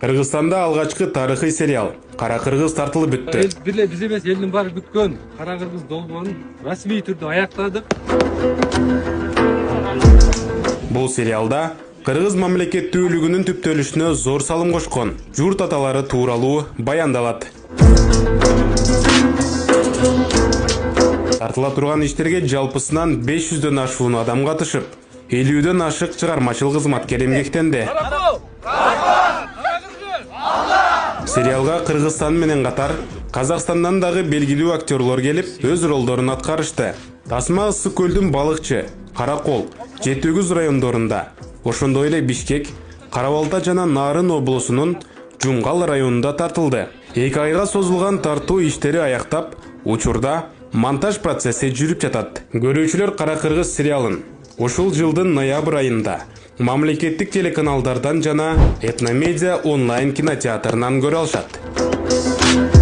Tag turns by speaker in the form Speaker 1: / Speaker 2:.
Speaker 1: Кыргызстанда алгачкы тарыхый сериал «Кара кыргыз» тартылып бүттү.
Speaker 2: Бир эле биз эмес, элдин баары күткөн Кара кыргыз долбоорун расмий түрдө аяктадык.
Speaker 1: Бул сериалда кыргыз мамлекеттүүлүгүнүн түптөлүшүнө зор салым кошкон журт аталары тууралуу баяндалат. Тартыла турган иштерге жалпысынан 500дөн ашуун адам катышып, 50дөн ашык чыгармачыл кызматкер эмгектенди. Сериалга Кыргызстан менен катар Казакстандан дагы белгилүү актерлор келип, өз ролдорун аткарышты. Тасма Ысык көлдүн Балыкчы, Каракол, Жети-Өгүз райондорунда, ошондой эле Бишкек, Кара Балта жана Нарын облусунун Жумгал районунда тартылды. 2 айга созулган тартуу иштери аяктап, учурда монтаж процесси жүрүп жатат. Көрүүчүлөр Кара кыргыз сериалын ушул жылдын ноябрь айында мамлекеттик телеканалдардан жана Этномедиа онлайн кинотеатрынан көрө алышат.